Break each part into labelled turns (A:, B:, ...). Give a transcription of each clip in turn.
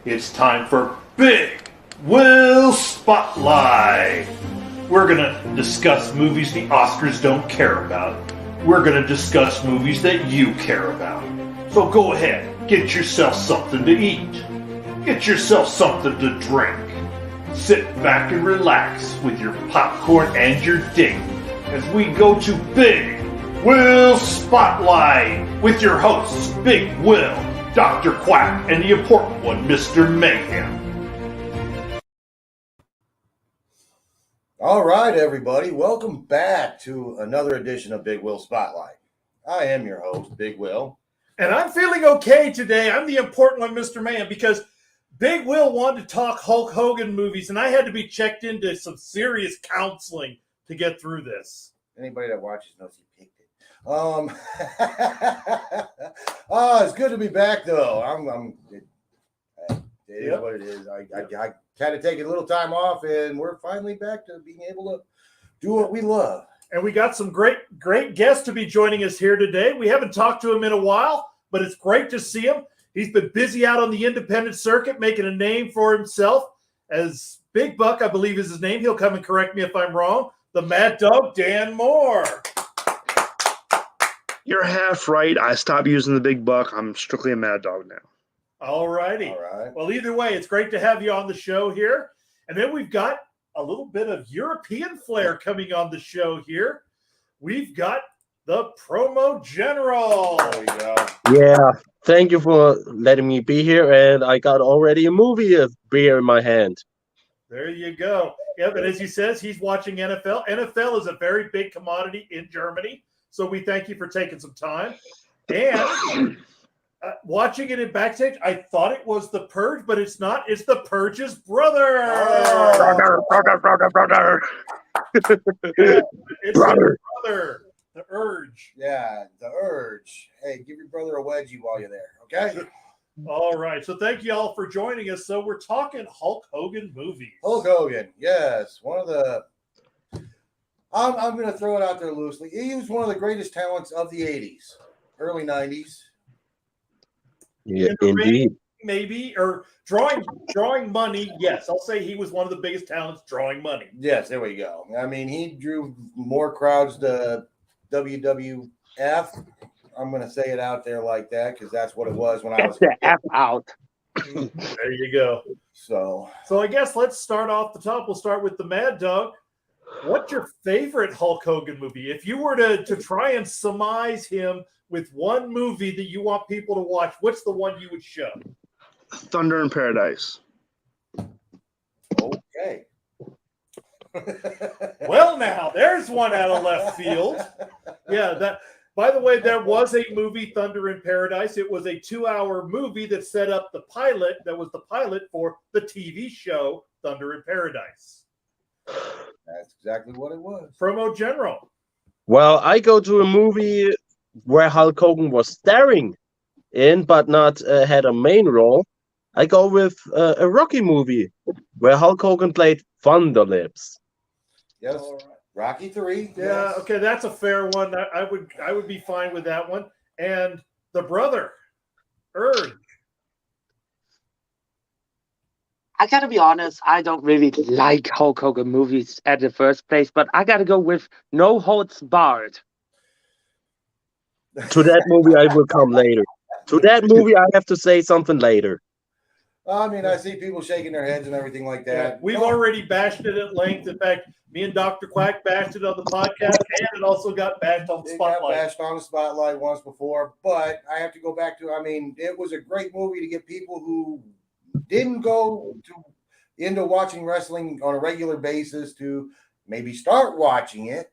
A: It's time for Big Wil Spotlight. We're going to discuss movies the Oscars don't care about. We're going to discuss movies that you care about. So go ahead, get yourself something to eat. Get yourself something to drink. Sit back and relax with your popcorn and your date as we go to Big Wil Spotlight with your hosts, Big Wil, Dr. Quack, and the important one, Mr. Mayhem.
B: All right, everybody. Welcome back to another edition of Big Wil Spotlight. I am your host, Big Wil.
C: And I'm feeling okay today. I'm the important one, Mr. Mayhem, because Big Wil wanted to talk Hulk Hogan movies, and I had to be checked into some serious counseling to get through this.
B: Anybody that watches knows he picked it. It's good to be back, though. It is what it is. I had to take a little time off, and we're finally back to being able to do what we love.
C: And we got some great guests to be joining us here today. We haven't talked to him in a while, but it's great to see him. He's been busy out on the independent circuit, making a name for himself as Big Buck, I believe is his name. He'll come and correct me if I'm wrong. The Mad Dog, Dan Moore.
D: You're half right. I stopped using the Big Buck. I'm strictly a Mad Dog now.
C: All righty.
B: All right.
C: Well, either way, it's great to have you on the show here. And then we've got a little bit of European flair coming on the show here. We've got the Promo General.
B: There we go.
E: Yeah, thank you for letting me be here. And I got already a movie of beer in my hand.
C: There you go. Yeah, but as he says, he's watching NFL. NFL is a very big commodity in Germany. So we thank you for taking some time. And watching it in backstage, I thought it was The Purge, but it's not. It's The Purge's brother.
D: Brother.
C: It's the brother. The Urge.
B: Yeah, the Urge. Hey, give your brother a wedgie while you're there, okay?
C: All right. So thank you all for joining us. So we're talking Hulk Hogan movies.
B: Hulk Hogan, yes. One of the I'm going to throw it out there loosely. He was one of the greatest talents of the 80s, early 90s.
E: Yeah, indeed.
C: Maybe, or drawing money. Yes, I'll say he was one of the biggest talents drawing money.
B: Yes, there we go. I mean, he drew more crowds to WWF. I'm going to say it out there like that because that's what it was when I was.
E: Get the F out.
C: There you go.
B: So
C: I guess let's start off the top. We'll start with the Mad Dog. What's your favorite Hulk Hogan movie? If you were to try and surmise him with one movie that you want people to watch, what's the one you would show?
D: Thunder in Paradise.
B: okay.
C: Well, now there's one out of left field. Yeah, that. By the way, there was a movie, Thunder in Paradise. It was a 2-hour movie that set up the pilot. That was the pilot for the TV show Thunder in Paradise.
B: That's exactly what it was.
C: Promo General.
E: Well, I go to a movie where Hulk Hogan was starring in, but not had a main role. I go with a Rocky movie where Hulk Hogan played Thunder Lips.
B: Yes.
C: All right.
B: Rocky 3.
C: Yeah,
B: yes.
C: okay, that's a fair one. I would be fine with that one. And the brother, Urge.
F: I gotta be honest, I don't really like Hulk Hogan movies at the first place, but I gotta go with No Holds Barred.
E: To that movie, I will come later. To that movie, I have to say something later.
B: I mean, I see people shaking their heads and everything like that.
C: Yeah, we've already bashed it at length. In fact, me and Dr. Quack bashed it on the podcast, and it also got bashed on the
B: It got
C: Spotlight.
B: bashed on the Spotlight once before, but I have to go back to, I mean, it was a great movie to get people who didn't go into watching wrestling on a regular basis to maybe start watching it.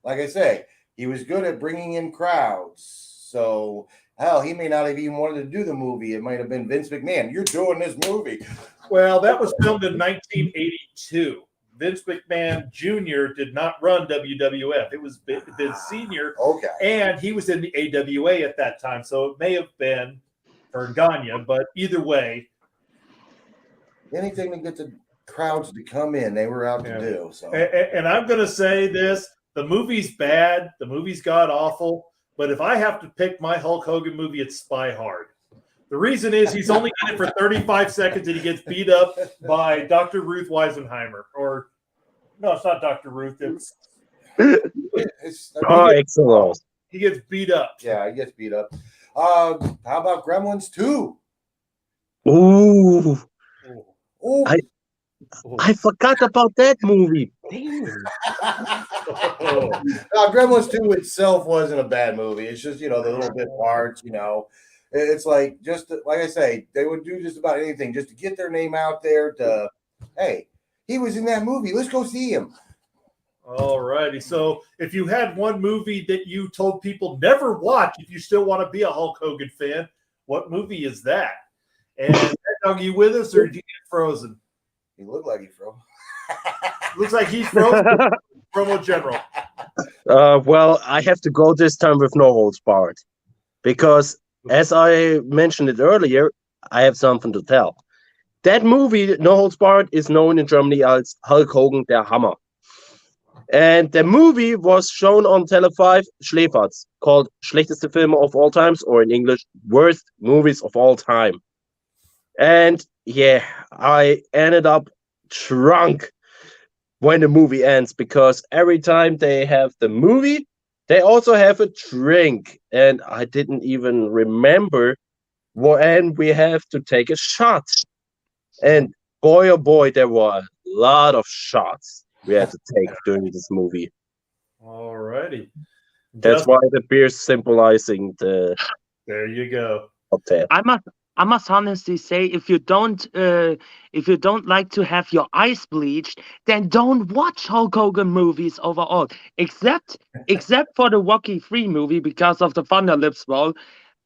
B: Like I say, he was good at bringing in crowds. So, hell, he may not have even wanted to do the movie. It might have been Vince McMahon. You're doing this movie.
C: Well, that was filmed in 1982. Vince McMahon Jr. did not run WWF. It was Vince Sr.
B: Okay.
C: And he was in the AWA at that time. So it may have been for Gagne, but either way.
B: Anything to get the crowds to come in, they were out to do. So,
C: and I'm going to say this. The movie's bad. The movie's god awful. But if I have to pick my Hulk Hogan movie, it's Spy Hard. The reason is he's only in it for 35 seconds and he gets beat up by Dr. Ruth Weisenheimer. Or, no, it's not Dr. Ruth. It's
E: Par excellence.
C: he gets beat up.
B: Yeah, he gets beat up. How about Gremlins 2?
E: Ooh,
B: Oh,
E: I forgot about that movie. Damn.
B: Gremlins 2 itself wasn't a bad movie. It's just, the little bit parts, It's like, just like I say, they would do just about anything just to get their name out there to, hey, he was in that movie. Let's go see him.
C: All righty. So if you had one movie that you told people never watch if you still want to be a Hulk Hogan fan, what movie is that? And are you with us or did you get frozen?
B: He looked like he froze.
C: Looks like he's frozen. Promo General.
E: Well, I have to go this time with no holds barred because, as I mentioned it earlier, I have something to tell. That movie, No Holds Barred, is known in Germany as Hulk Hogan, der Hammer. And the movie was shown on Tele5 Schläferz, called Schlechteste Filme of All Times, or in English, Worst Movies of All Time. And yeah, I ended up drunk when the movie ends because every time they have the movie, they also have a drink. And I didn't even remember when we have to take a shot. And boy, oh boy, there were a lot of shots we had to take during this movie.
C: All righty.
E: That's why the beer's symbolizing the.
C: There you go.
F: I must honestly say, if you don't like to have your eyes bleached, then don't watch Hulk Hogan movies overall. Except for the Rocky 3 movie because of the Thunder Lips role.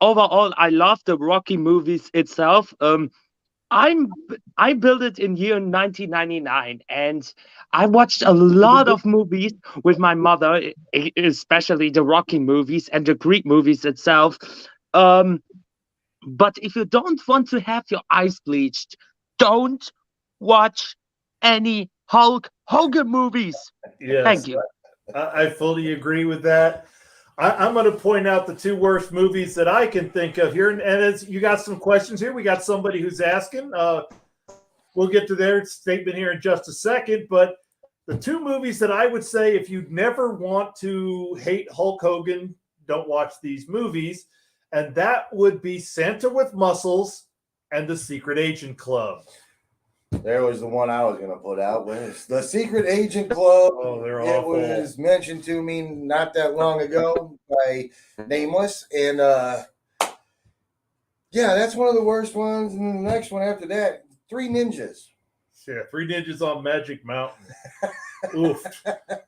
F: Overall, I love the Rocky movies itself. I built it in year 1999, and I watched a lot of movies with my mother, especially the Rocky movies and the Greek movies itself. But if you don't want to have your eyes bleached, don't watch any Hulk Hogan movies.
C: Yes,
F: Thank you.
C: I fully agree with that. I'm going to point out the two worst movies that I can think of here. And as you got some questions here, we got somebody who's asking. We'll get to their statement here in just a second. But the two movies that I would say if you never want to hate Hulk Hogan, don't watch these movies. And that would be Santa with Muscles and The Secret Agent Club.
B: There was the one I was going to put out. Was The Secret Agent Club.
C: Oh, they're
B: it
C: awful.
B: was mentioned to me not that long ago by Nameless. And, yeah, that's one of the worst ones. And the next one after that, Three Ninjas.
C: Yeah, Three Ninjas on Magic Mountain. Oof.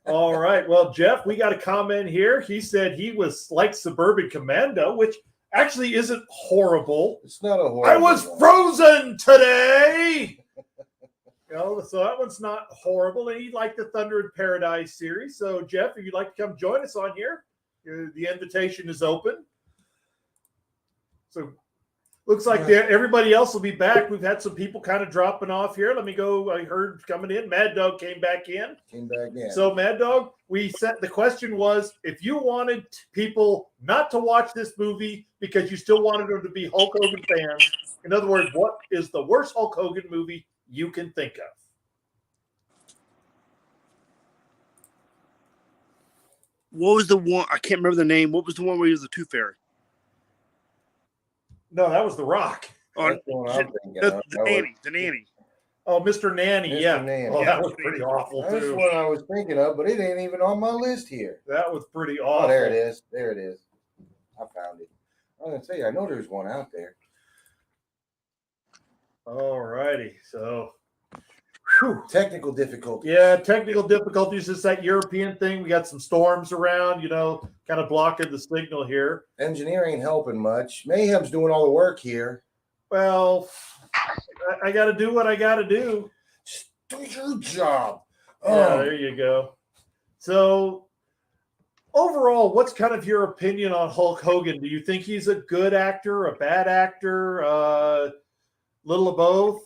C: All right. Well, Jeff, we got a comment here. He said he was like Suburban Commando, which actually isn't horrible.
B: It's not a horrible
C: I was
B: one.
C: frozen today. So that one's not horrible. And he liked the Thunder in Paradise series. So, Jeff, if you'd like to come join us on here, the invitation is open. So, looks like everybody else will be back. We've had some people kind of dropping off here. Let me go. I heard coming in. Mad Dog came back in. So, Mad Dog, the question was, if you wanted people not to watch this movie because you still wanted them to be Hulk Hogan fans, in other words, what is the worst Hulk Hogan movie you can think of?
G: What was the one? I can't remember the name. What was the one where he was the Tooth Fairy?
C: No, that was The Rock.
G: Oh, the nanny.
C: Oh, Mr. Nanny.
B: Mr.
C: Yeah.
B: Nanny.
C: Oh, that was pretty awful,
B: That's
C: too.
B: what I was thinking of, but it ain't even on my list here.
C: That was pretty awful.
B: Oh, there it is. There it is. I found it. I was going to say, I know there's one out there.
C: All righty. So,
B: technical difficulties.
C: Yeah, technical difficulties. It's that European thing. We got some storms around, kind of blocking the signal here.
B: Engineer ain't helping much. Mayhem's doing all the work here.
C: Well, I got to do what I got to do.
B: Just do your job.
C: Yeah, there you go. So, overall, what's kind of your opinion on Hulk Hogan? Do you think he's a good actor, a bad actor, little of both?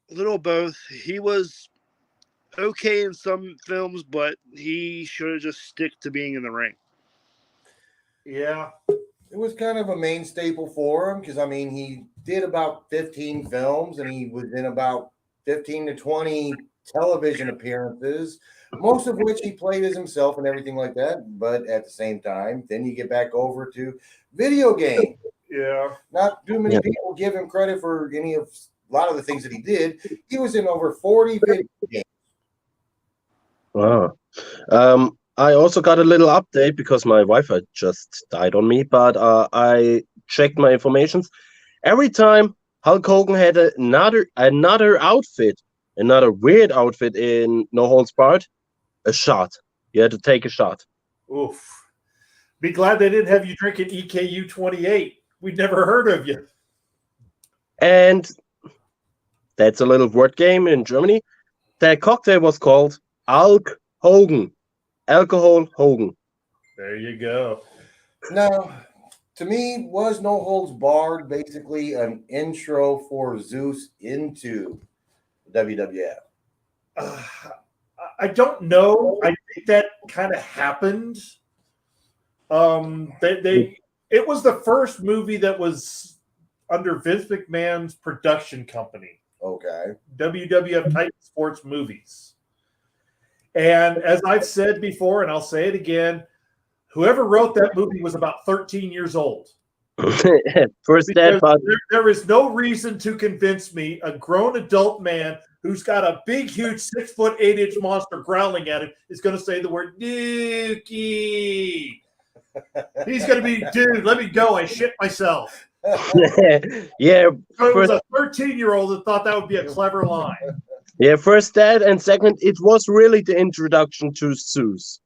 G: A little of both. He was okay in some films, but he should have just stick to being in the ring.
C: Yeah.
B: It was kind of a main staple for him because I mean he did about 15 films and he was in about 15 to 20 television appearances, most of which he played as himself and everything like that. But at the same time, then you get back over to video game.
C: Yeah.
B: Not too many people give him credit for a lot of the things that he did. He was in over 40 video games.
E: Wow. I also got a little update because my Wi-Fi just died on me, but I checked my informations. Every time Hulk Hogan had another outfit, another weird outfit in No Holds Barred, a shot. You had to take a shot.
C: Oof. Be glad they didn't have you drinking EKU 28. We'd never heard of you.
E: And that's a little word game in Germany. That cocktail was called Hulk Hogan. Alcohol Hogan.
C: There you go.
B: Now, to me, was No Holds Barred basically an intro for Zeus into WWF?
C: I don't know. I think that kind of happened. It was the first movie that was under Vince McMahon's production company.
B: Okay.
C: WWF Titan Sports Movies. And as I've said before, and I'll say it again, whoever wrote that movie was about 13 years old.
E: First that, but
C: there is no reason to convince me a grown adult man who's got a big, huge 6 foot 8 inch monster growling at him is going to say the word Dookie. He's going to be, dude, let me go. I shit myself.
E: yeah.
C: So it was a 13-year-old that thought that would be a clever line.
E: Yeah, first that, and second, it was really the introduction to Zeus.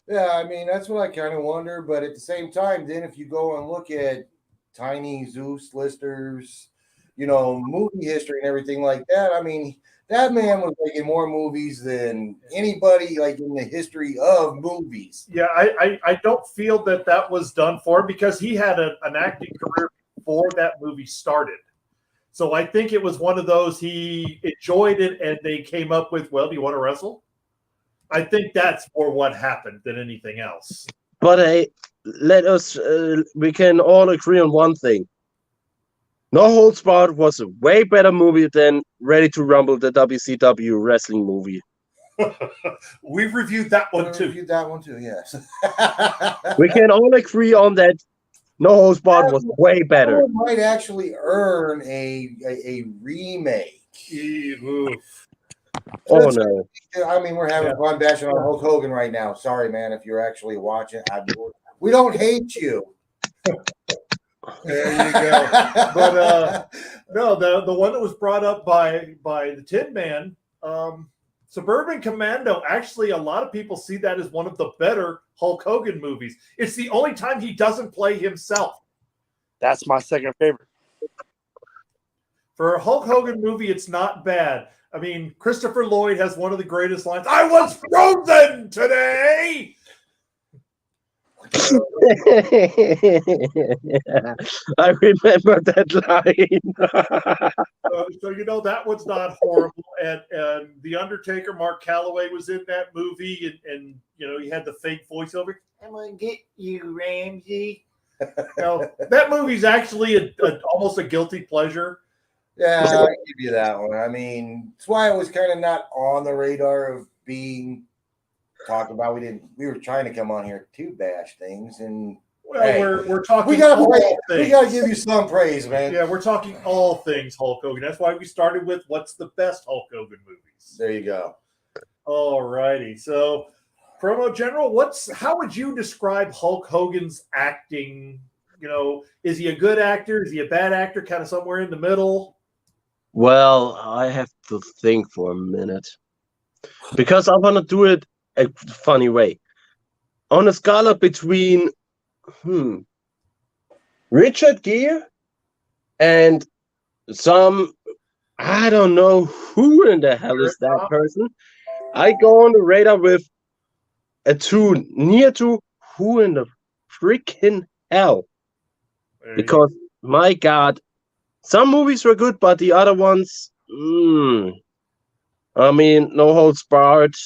B: Yeah, I mean, that's what I kind of wonder. But at the same time, then if you go and look at Tiny Zeus listers, movie history and everything like that, I mean, that man was making more movies than anybody like in the history of movies.
C: Yeah, I don't feel that was done for him because he had an acting career before that movie started. So I think it was one of those he enjoyed it and they came up with, well, do you want to wrestle? I think that's more what happened than anything else.
E: But we can all agree on one thing. No Holds Barred was a way better movie than Ready to Rumble, the WCW wrestling movie.
C: We've reviewed that one too.
B: Yes.
E: We can all agree on that. No Holds Barred was way better.
B: It might actually earn a remake.
E: Oh no!
B: I mean, we're having fun bashing on Hulk Hogan right now. Sorry, man, if you're actually watching. We don't hate you.
C: There you go. But no, the one that was brought up by the Tin Man, Suburban Commando. Actually, a lot of people see that as one of the better Hulk Hogan movies. It's the only time he doesn't play himself.
G: That's my second favorite.
C: For a Hulk Hogan movie, it's not bad. I mean, Christopher Lloyd has one of the greatest lines. I was frozen today.
E: I remember that line.
C: So that one's not horrible. And the Undertaker, Mark Calloway, was in that movie, and he had the fake voiceover. I'm gonna get you, Ramsey. That movie's actually almost a guilty pleasure.
B: Yeah, I'll give you that one. I mean, it's why it was kind of not on the radar of being talked about. We were trying to come on here to bash things, and
C: we're talking.
B: We gotta give you some praise, man.
C: Yeah, we're talking all things Hulk Hogan. That's why we started with what's the best Hulk Hogan movies.
B: There you go.
C: All righty. So, Promo General, how would you describe Hulk Hogan's acting? Is he a good actor? Is he a bad actor? Kind of somewhere in the middle?
E: Well, I have to think for a minute because I want to do it a funny way. On a scala between Richard Gere and I don't know who in the hell is that person. I go on the radar with a 2 near to who in the freaking hell. Because my God, some movies were good, but the other ones, I mean, No Holds Barred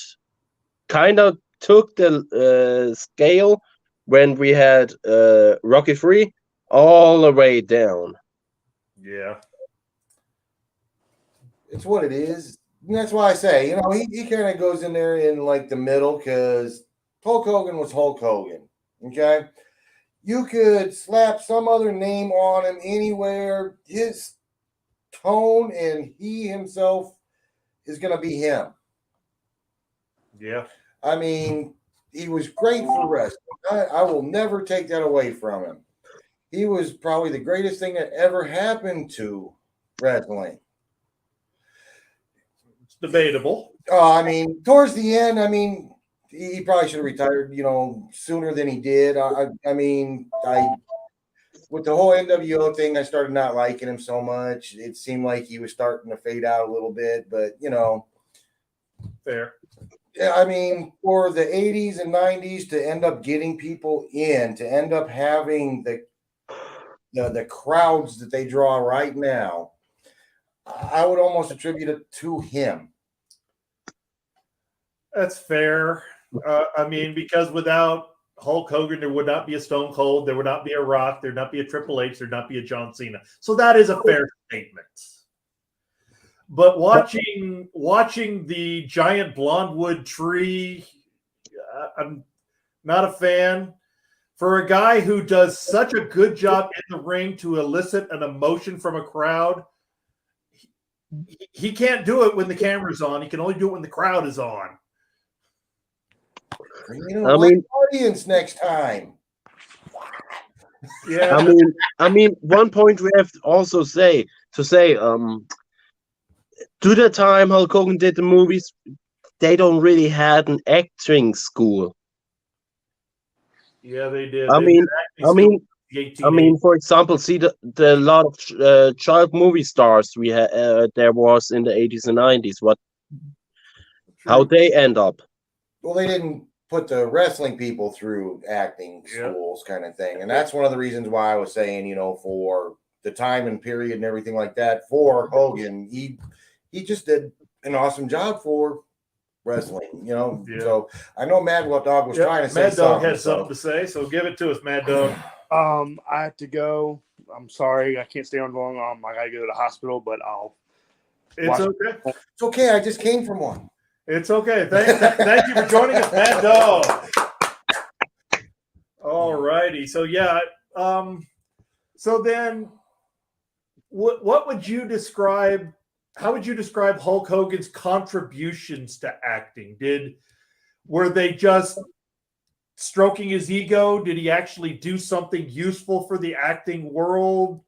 E: kind of took the scale when we had Rocky 3 all the way down.
C: Yeah.
B: It's what it is. And that's why I say, he kind of goes in there in like the middle because Hulk Hogan was Hulk Hogan. Okay. You could slap some other name on him anywhere. His tone and he himself is going to be him.
C: Yeah.
B: I mean, he was great for wrestling. I will never take that away from him. He was probably the greatest thing that ever happened to wrestling.
C: It's debatable.
B: I mean, towards the end, he probably should have retired, sooner than he did. With the whole NWO thing, I started not liking him so much. It seemed like he was starting to fade out a little bit, but
C: Fair.
B: For the 80s and 90s to end up getting people in, to end up having the crowds that they draw right now, I would almost attribute it to him.
C: That's fair. Because without Hulk Hogan, there would not be a Stone Cold, there would not be a Rock, there'd not be a Triple H, there'd not be a John Cena. So that is a fair statement. But watching the giant blonde tree, I'm not a fan. For a guy who does such a good job in the ring to elicit an emotion from a crowd, he can't do it when the camera's on. He can only do it when the crowd is on.
B: Audience next time.
C: Yeah.
E: One point we have to also say, to the time Hulk Hogan did the movies, they don't really had an acting school.
C: Yeah, they did.
E: For example, see the lot of child movie stars we had there was in the 80s and 90s. How they end up?
B: Well, they didn't put the wrestling people through acting schools, kind of thing, and that's one of the reasons why I was saying, for the time and period and everything like that, for Hogan, he just did an awesome job for wrestling,
C: Yeah.
B: So I know Mad Dog was trying to say
C: Mad Dog
B: something.
C: had something to say, so give it to us, Mad Dog.
G: I have to go. I'm sorry, I can't stay on long. I gotta go to the hospital, but
C: It's okay.
B: It's okay. I just came from one.
C: It's okay. Thank you for joining us, Mad Dog. All righty. So yeah. So then, what would you describe? How would you describe Hulk Hogan's contributions to acting? Were they just stroking his ego? Did he actually do something useful for the acting world?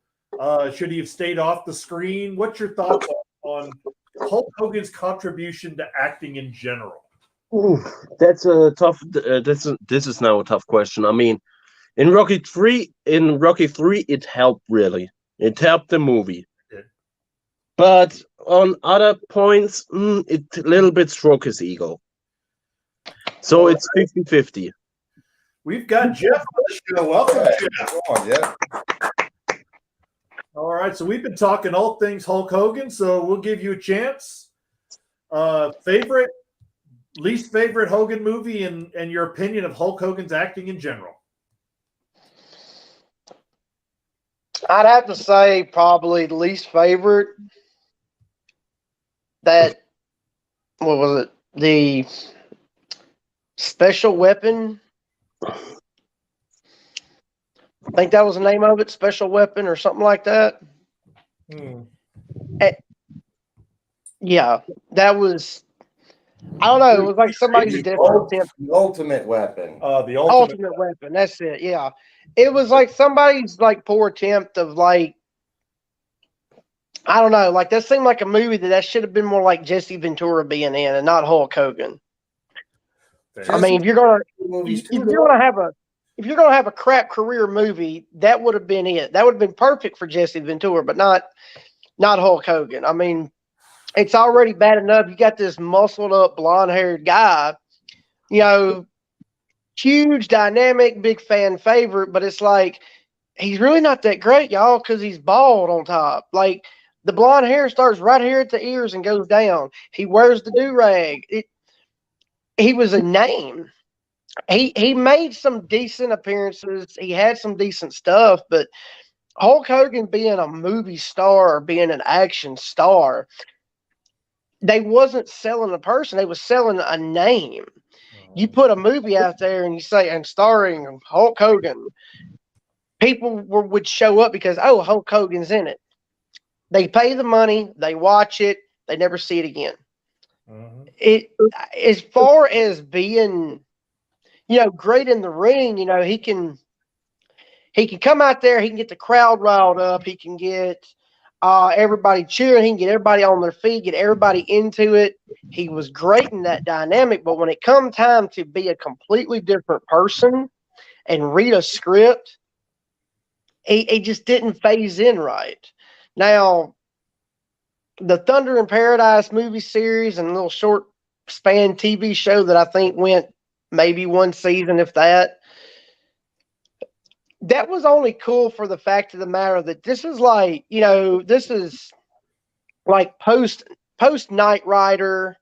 C: Should he have stayed off the screen? What's your thoughts on Hulk Hogan's contribution to acting in general?
E: Ooh, that's a tough. This is now a tough question. In Rocky 3, it helped really. It helped the movie. But on other points, it a little bit stroke his ego. So it's 50-50.
C: We've got Jeff on the show. Welcome, Jeff.
B: Come on, Jeff.
C: All right, so we've been talking all things Hulk Hogan, so we'll give you a chance. Favorite, least favorite Hogan movie, and your opinion of Hulk Hogan's acting in general.
H: I'd have to say probably the least favorite. What was it? The Special Weapon. I think that was the name of it, Special Weapon or something like that. Yeah, that was, I don't know, it was like somebody's different.
B: The Ultimate Weapon.
C: The
H: Ultimate Weapon, that's it, yeah. It was like somebody's poor attempt of I don't know, that seemed like a movie that should have been more like Jesse Ventura being in and not Hulk Hogan. If you're gonna have a crap career movie, that would have been it. That would have been perfect for Jesse Ventura, but not Hulk Hogan. It's already bad enough. You got this muscled up, blonde haired guy, huge, dynamic, big fan favorite, but it's he's really not that great, y'all, because he's bald on top. The blonde hair starts right here at the ears and goes down. He wears the do-rag. He was a name. he made some decent appearances. He had some decent stuff, but Hulk Hogan being a movie star or being an action star, they wasn't selling a person. They was selling a name. You put a movie out there and you say, and starring Hulk Hogan, people would show up because, oh, Hulk Hogan's in it. They pay the money, they watch it, they never see it again. It, as far as being, great in the ring, he can come out there, he can get the crowd riled up, he can get everybody cheering, he can get everybody on their feet, get everybody into it. He was great in that dynamic, but when it come time to be a completely different person and read a script, he just didn't phase in right. Now, the Thunder in Paradise movie series and a little short span TV show that I think went maybe one season, if that was only cool for the fact of the matter that this is like, this is like post Knight Rider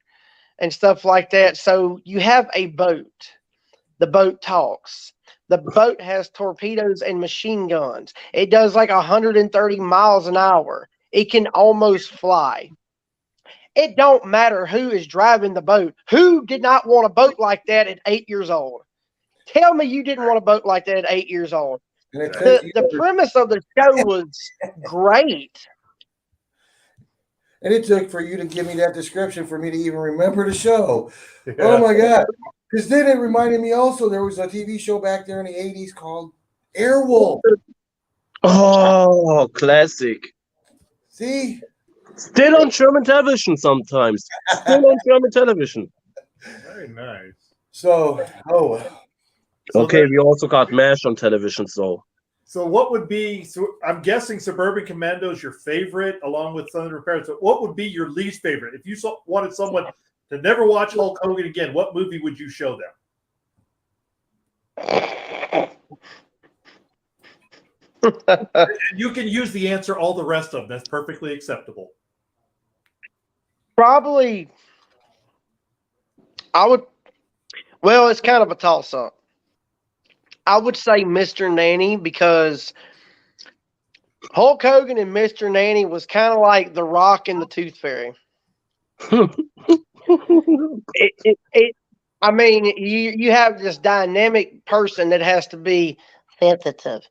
H: and stuff like that. So you have a boat. The boat talks. The boat has torpedoes and machine guns. It does like 130 miles an hour. It can almost fly. It don't matter who is driving the boat. Who did not want a boat like that at 8 years old? Tell me you didn't want a boat like that at 8 years old. The premise of the show was great.
B: And it took for you to give me that description for me to even remember the show. Yeah. Oh, my God. Because then it reminded me also there was a TV show back there in the 80s called Airwolf.
E: Oh, classic.
B: See?
E: Still on German television sometimes. Still on German television.
C: Very nice.
B: So,
E: okay, we also got MASH on television, so.
C: So what would be, I'm guessing Suburban Commando is your favorite along with Thunder in Paradise. So what would be your least favorite? If you wanted someone to never watch Hulk Hogan again, what movie would you show them? You can use the answer all the rest of them. That's perfectly acceptable.
H: Probably, it's kind of a toss-up. I would say Mr. Nanny because Hulk Hogan and Mr. Nanny was kind of like The Rock and the Tooth Fairy. I mean, you have this dynamic person that has to be sensitive.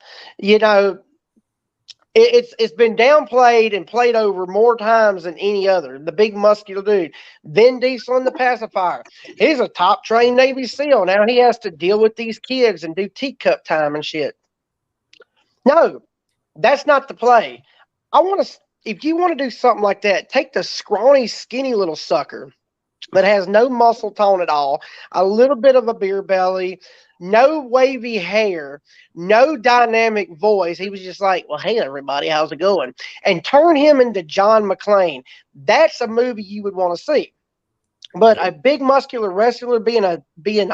H: It's been downplayed and played over more times than any other. The big muscular dude, Vin Diesel in The Pacifier. He's a top trained Navy SEAL. Now he has to deal with these kids and do teacup time and shit. No, that's not the play. If you want to do something like that, take the scrawny, skinny little sucker that has no muscle tone at all, a little bit of a beer belly, no wavy hair, no dynamic voice. He was just like, well, hey, everybody, how's it going? And turn him into John McClane. That's a movie you would want to see. But a big muscular wrestler being a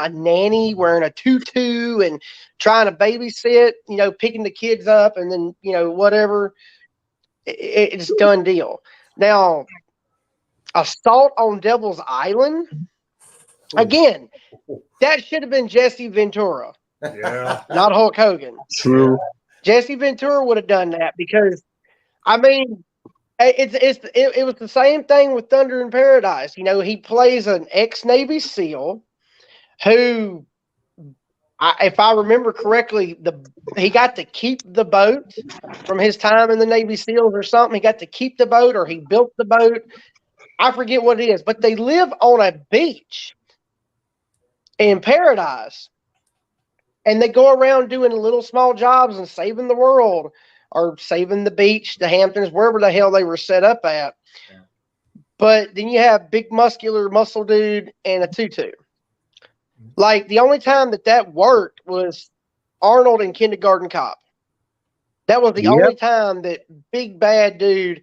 H: nanny, wearing a tutu and trying to babysit, picking the kids up and then, whatever, it's a done deal. Now, Assault on Devil's Island, again, that should have been Jesse Ventura.
C: Yeah.
H: Not Hulk Hogan.
E: True.
H: Jesse Ventura would have done that because, I mean, it was the same thing with Thunder in Paradise. He plays an ex-Navy SEAL who, if I remember correctly, he got to keep the boat from his time in the Navy SEALs or something. He got to keep the boat or he built the boat. I forget what it is, but they live on a beach in paradise. And they go around doing little small jobs and saving the world or saving the beach, the Hamptons, wherever the hell they were set up at. Yeah. But then you have big muscular muscle dude and a tutu. Like the only time that worked was Arnold in Kindergarten Cop. That was the only time that big bad dude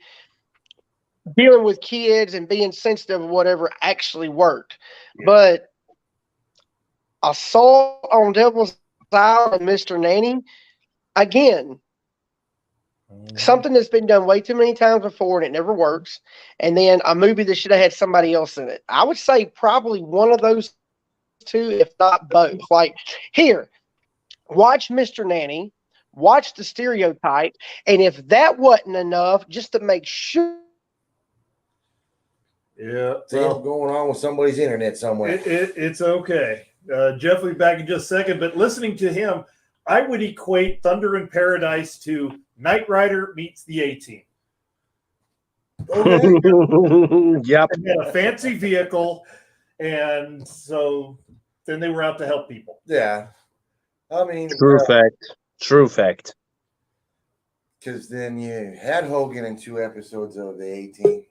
H: dealing with kids and being sensitive or whatever actually worked. Yeah. But Assault on Devil's Island and Mr. Nanny, again, something that's been done way too many times before and it never works. And then a movie that should have had somebody else in it. I would say probably one of those two, if not both. Like, here, watch Mr. Nanny, watch The Stereotype, and if that wasn't enough, just to make sure.
C: Yeah,
B: Something going on with somebody's internet somewhere.
C: it's okay. Jeff will be back in just a second, but listening to him, I would equate Thunder in Paradise to Knight Rider meets the A-Team.
B: Okay.
E: Yep.
C: They had a fancy vehicle, and so then they were out to help people.
B: Yeah. I mean,
E: True fact. True fact.
B: because then you had Hogan in 2 episodes of the 18.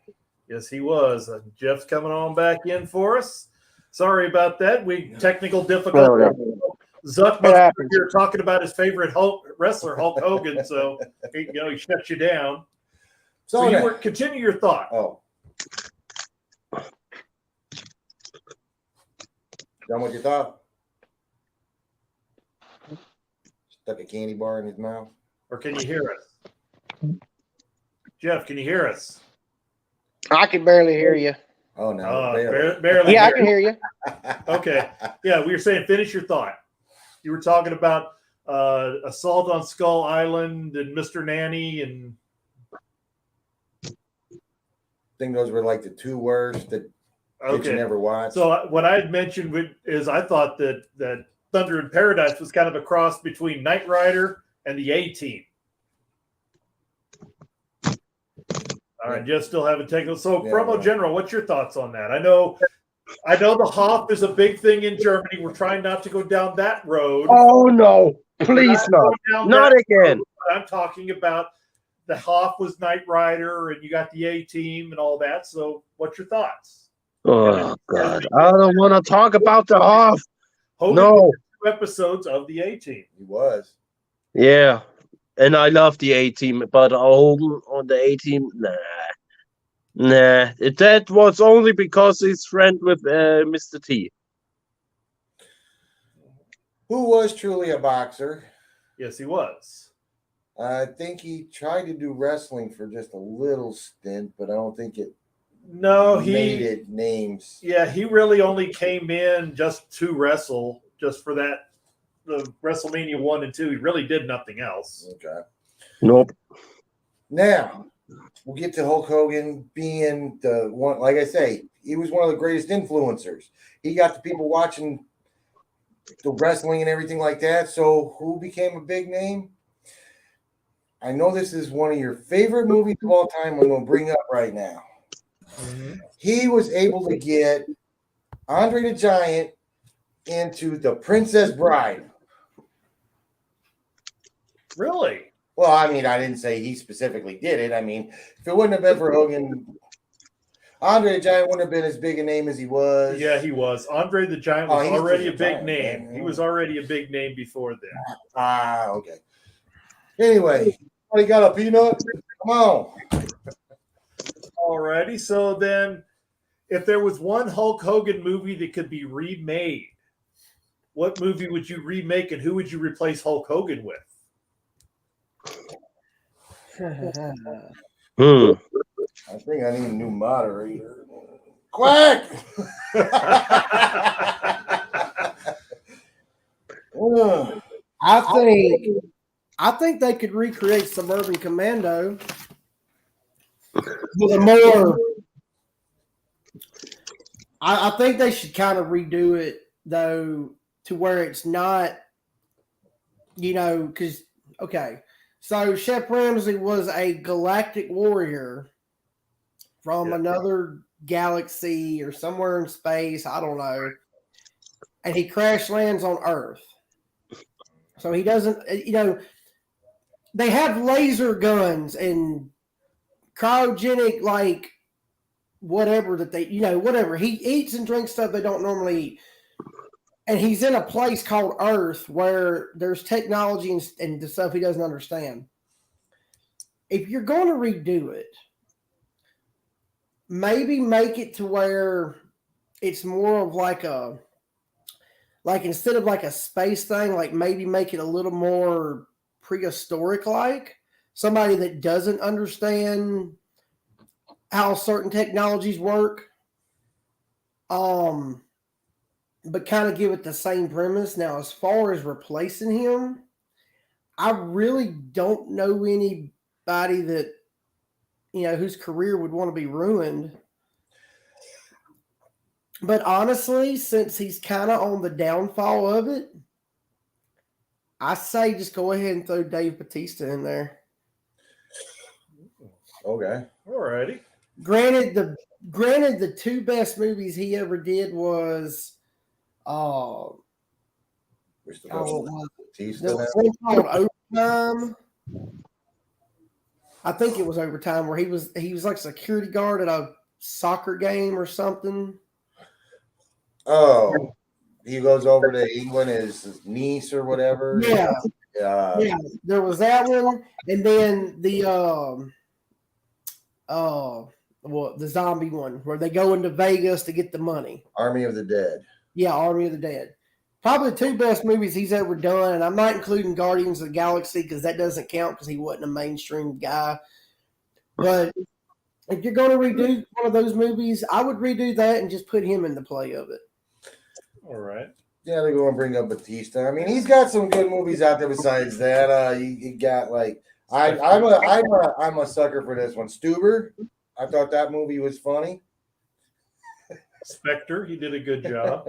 C: Yes, he was. Jeff's coming on back in for us. Sorry about that. Technical difficulty. Zuck must be here talking about his favorite wrestler, Hulk Hogan. So he shut you down. So you continue your thought.
B: Oh. Done with your thought? Stuck a candy bar in his mouth.
C: Or can you hear us? Jeff, can you hear us?
H: I can barely hear you.
B: Oh, no.
C: Barely.
H: Yeah, I can hear you.
C: Okay. Yeah, we were saying finish your thought. You were talking about Assault on Skull Island and Mr. Nanny and
B: I think those were like the 2 worst that you never watched.
C: So what I had mentioned is I thought that Thunder in Paradise was kind of a cross between Knight Rider and the A-Team. All right, Jeff still haven't taken. So, Promo General, what's your thoughts on that? I know the Hoff is a big thing in Germany. We're trying not to go down that road.
E: Oh no, please not again.
C: I'm talking about the Hoff was Knight Rider, and you got the A-Team and all that. So, what's your thoughts?
E: Oh God, I don't want to talk about the Hoff.
C: Hogan
E: No.
C: 2 episodes of the A-Team.
B: He was.
E: Yeah, and I love the A-Team, but Hogan on the A-Team, nah. That was only because he's friend with Mr. T.
B: Who was truly a boxer.
C: Yes, he was.
B: I think he tried to do wrestling for just a little stint, but I don't think it made it names.
C: Yeah, he really only came in just to wrestle, just for the WrestleMania 1 and 2. He really did nothing else.
B: Okay.
E: Nope.
B: Now, we'll get to Hulk Hogan being the one, like I say, he was one of the greatest influencers. He got the people watching the wrestling and everything like that. So who became a big name? I know this is one of your favorite movies of all time I'm going to bring up right now. Mm-hmm. He was able to get Andre the Giant into The Princess Bride.
C: Really?
B: Well, I mean, I didn't say he specifically did it. I mean, if it wouldn't have been for Hogan, Andre the Giant wouldn't have been as big a name as he was.
C: Yeah, he was. Andre the Giant was already a big name. Man. He was already a big name before then.
B: Okay. Anyway, somebody got a peanut? Come on.
C: All righty. So then, if there was one Hulk Hogan movie that could be remade, what movie would you remake and who would you replace Hulk Hogan with?
B: I think I need a new moderator. Quack!
I: I think they could recreate Suburban Commando with a more. I think they should kind of redo it though, to where it's not, because so Shep Ramsey was a galactic warrior from another galaxy or somewhere in space. I don't know. And he crash lands on Earth. So he doesn't, they have laser guns and cryogenic, like, whatever that they, whatever. He eats and drinks stuff they don't normally eat. And he's in a place called Earth where there's technology and the stuff he doesn't understand. If you're going to redo it, maybe make it to where it's more of like instead of like a space thing, like maybe make it a little more prehistoric, like somebody that doesn't understand how certain technologies work. but kind of give it the same premise. Now, as far as replacing him, I really don't know anybody that, whose career would want to be ruined. But honestly, since he's kind of on the downfall of it, I say just go ahead and throw Dave Bautista in there.
B: Okay.
A: All righty.
I: Granted, the two best movies he ever did was Overtime. I think it was Overtime, where he was like security guard at a soccer game or something.
B: Oh, he goes over to England, his niece or whatever.
I: Yeah. There was that one, and then the the zombie one where they go into Vegas to get the money.
B: Army of the Dead.
I: Yeah, Army of the Dead. Probably the two best movies he's ever done, and I'm not including Guardians of the Galaxy because that doesn't count because he wasn't a mainstream guy. But if you're going to redo one of those movies, I would redo that and just put him in the play of it.
A: All right.
B: Yeah, they're going to bring up Batista. I mean, he's got some good movies out there besides that. You got like I'm a sucker for this one. Stuber. I thought that movie was funny.
A: Spectre, he did a good job.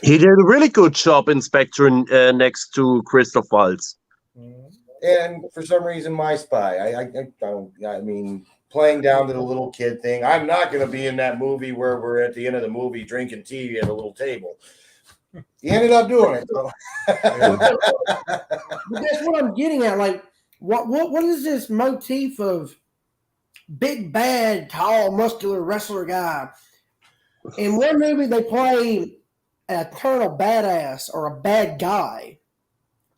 E: He did a really good job in Spectre next to Christoph Waltz.
B: And for some reason, My Spy. I mean, playing down to the little kid thing. I'm not going to be in that movie where we're at the end of the movie drinking tea at a little table. He ended up doing it. So.
I: But that's what I'm getting at. Like, what is this motif of big, bad, tall, muscular wrestler guy? In one movie, they play an eternal badass or a bad guy,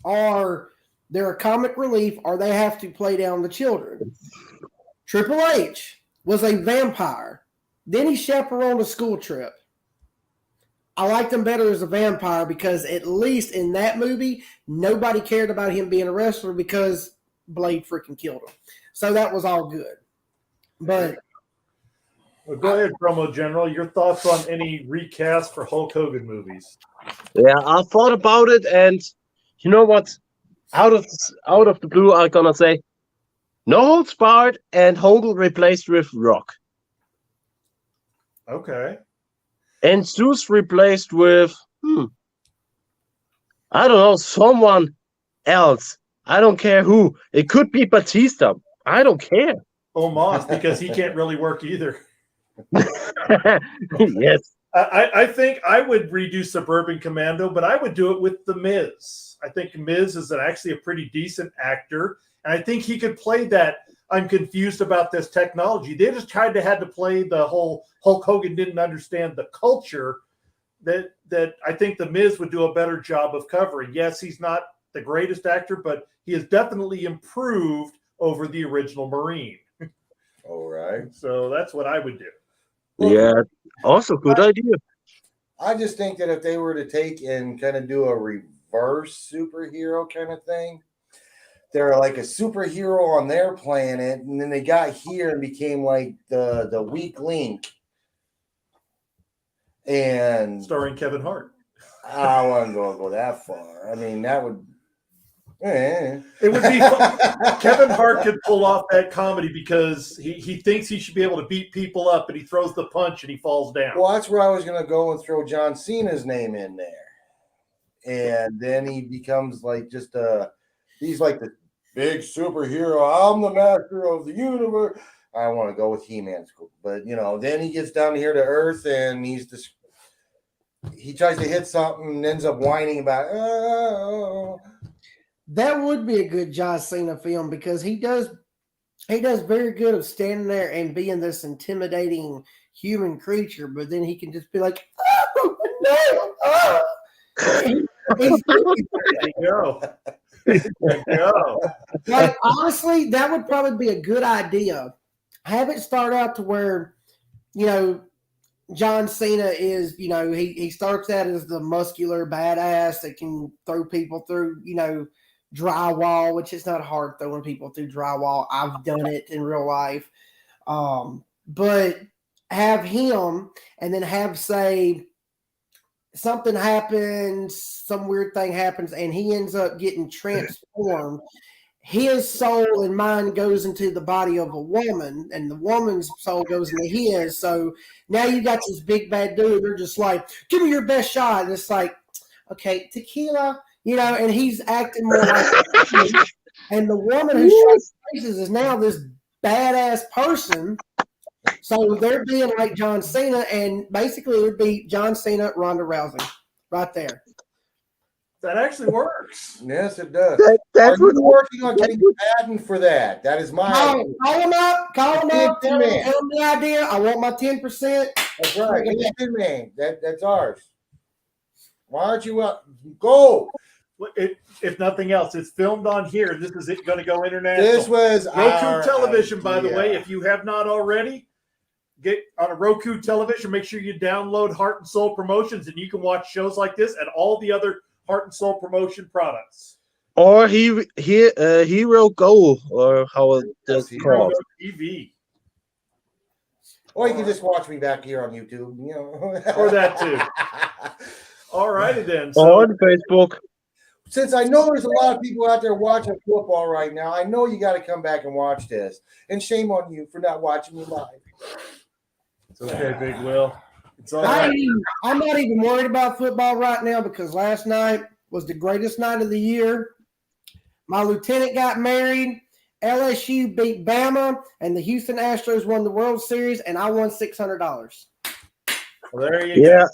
I: or they're a comic relief, or they have to play down the children. Triple H was a vampire. Then he chaperoned a school trip. I liked him better as a vampire because at least in that movie, nobody cared about him being a wrestler because Blade freaking killed him. So that was all good. But
A: well, go ahead, Promo General. Your thoughts on any recast for Hulk Hogan movies?
E: Yeah, I thought about it, and you know what? Out of the blue, I'm gonna say no holds barred and Hogan replaced with Rock.
A: Okay.
E: And Zeus replaced with I don't know, someone else. I don't care who. It could be Batista. I don't care.
A: Omos, because he can't really work either.
E: Yes.
A: I think I would redo Suburban Commando, but I would do it with The Miz. I think Miz is actually a pretty decent actor, and I think he could play that. I'm confused about this technology. They just had to play the whole Hulk Hogan didn't understand the culture that I think The Miz would do a better job of covering. Yes, he's not the greatest actor, but he has definitely improved over the original Marine.
B: All right.
A: So that's what I would do.
E: Yeah. Also, good idea.
B: I just think that if they were to take and kind of do a reverse superhero kind of thing, they're like a superhero on their planet, and then they got here and became like the weak link. And
A: starring Kevin Hart.
B: I wouldn't go that far. I mean, that would.
A: It would be fun. Kevin Hart could pull off that comedy because he thinks he should be able to beat people up, and he throws the punch and he falls down.
B: Well, that's where I was going to go and throw John Cena's name in there. And then he becomes like he's like the big superhero. I'm the master of the universe. I want to go with He-Man's cool. But, then he gets down here to Earth and he tries to hit something and ends up whining about, oh.
I: That would be a good John Cena film because he does very good of standing there and being this intimidating human creature, but then he can just be like, oh, no, oh. There
A: you go. There you go.
I: Like, honestly, that would probably be a good idea. Have it start out to where, John Cena is, he starts out as the muscular badass that can throw people through, drywall, which is not hard throwing people through drywall. I've done it in real life. But have him and then have, say, something happens, some weird thing happens, and he ends up getting transformed. His soul and mind goes into the body of a woman, and the woman's soul goes into his. So now you got this big bad dude. They're just like, give me your best shot. And it's like, okay, tequila, and he's acting more like. And the woman who shot faces is now this badass person. So they're being like John Cena, and basically it would be John Cena, Ronda Rousey, right there.
C: That actually works.
B: Yes, it does.
E: That's
B: Are you working on getting a patent for that? That is my idea.
I: Call him up. Tell him
B: man.
I: the idea. I want my 10%.
B: That's right. Good man. That's ours. Why aren't you up? Go.
C: If nothing else, it's filmed on here. This is it going to go international.
B: This was
C: Roku television, by the way. If you have not already, get on a Roku television. Make sure you download Heart and Soul Promotions, and you can watch shows like this and all the other Heart and Soul Promotion products.
E: Or Hero Go, or how it's called.
C: TV.
B: Or you can just watch me back here on YouTube.
C: Or that too. All righty then.
E: So, on Facebook.
B: Since I know there's a lot of people out there watching football right now, I know you got to come back and watch this. And shame on you for not watching me live.
C: It's okay, Big Will. It's all right.
I: I'm not even worried about football right now because last night was the greatest night of the year. My lieutenant got married. LSU beat Bama, and the Houston Astros won the World Series, and I won $600.
C: Well, there you go.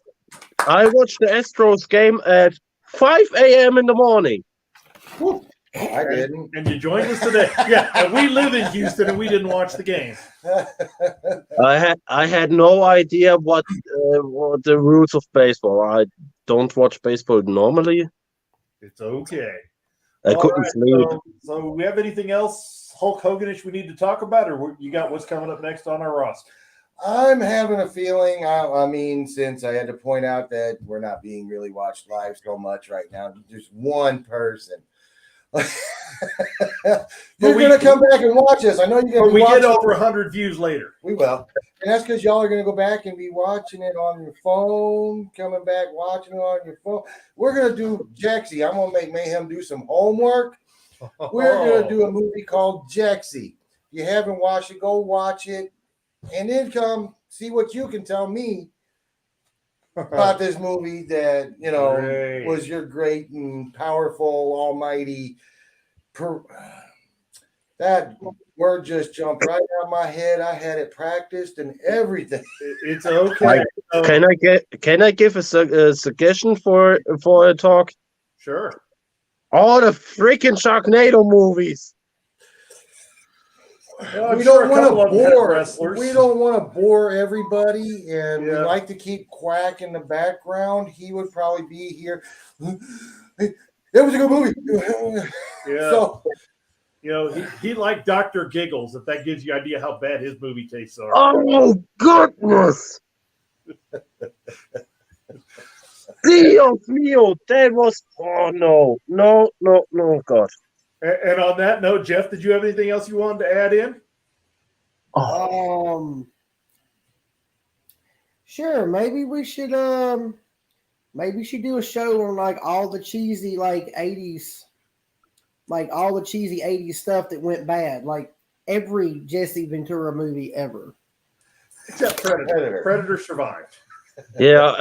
E: I watched the Astros game at 5 a.m. in the morning.
B: I didn't.
C: And you joined us today. Yeah, and we live in Houston, and we didn't watch the game.
E: I had no idea what the rules of baseball. I don't watch baseball normally.
C: It's okay.
E: I couldn't sleep.
C: So we have anything else Hulk Hoganish we need to talk about, or you got what's coming up next on our roster?
B: I'm having a feeling, I mean, since I had to point out that we're not being really watched live so much right now, just one person. You're going to come back and watch us. I know you're going to
C: be watching. We get over 100 views later.
B: We will. And that's because y'all are going to go back and be watching it on your phone, coming back, watching it on your phone. We're going to do Jexy. I'm going to make Mayhem do some homework. We're going to do a movie called Jexy. If you haven't watched it, go watch it. And then come see what you can tell me about this movie that, was your great and powerful, almighty. That word just jumped right out of my head. I had it practiced and everything.
C: It's okay.
E: Can I give a suggestion for a talk?
C: Sure.
E: All the freaking Sharknado movies.
B: We don't want to bore. We don't want to bore everybody, and we like to keep Quack in the background. He would probably be here. It was a good movie.
C: Yeah. So, he liked Dr. Giggles. If that gives you an idea how bad his movie tastes are.
E: Oh goodness! Dios mío, that was no, God.
C: And on that note, Jeff, did you have anything else you wanted to add in?
I: Sure. Maybe we should do a show on like all the cheesy like 80s, like all the cheesy 80s stuff that went bad, like every Jesse Ventura movie ever.
C: Except Predator. Predator survived.
E: Yeah,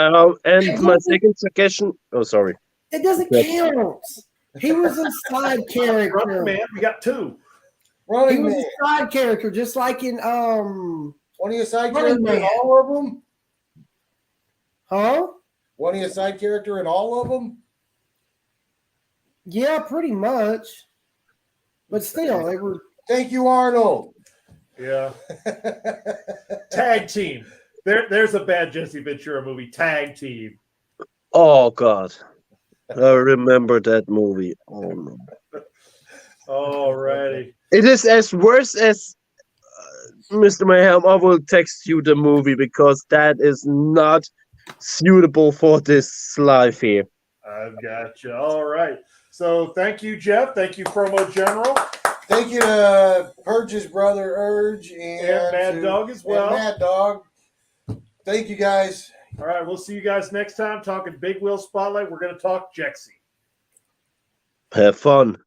E: and my second suggestion. Oh, sorry.
I: It doesn't count. He was a side character.
C: Running Man, we got two.
I: He was a side character, just like in
B: One of your side character in all of them?
I: Huh?
B: One of your side character in all of them?
I: Yeah, pretty much. But still, they were.
B: Thank you, Arnold.
C: Yeah. Tag team. There's a bad Jesse Ventura movie. Tag team.
E: Oh God. I remember that movie. Oh no!
C: All righty.
E: It is as worse as Mr. Mayhem. I will text you the movie because that is not suitable for this live here.
C: I've got you. All right. So thank you, Jeff. Thank you, Promo General.
B: Thank you to Purge's brother Urge and
C: Mad Dog as well.
B: Mad Dog. Thank you guys.
C: All right, we'll see you guys next time talking Big Wil Spotlight. We're going to talk Jexy.
E: Have fun.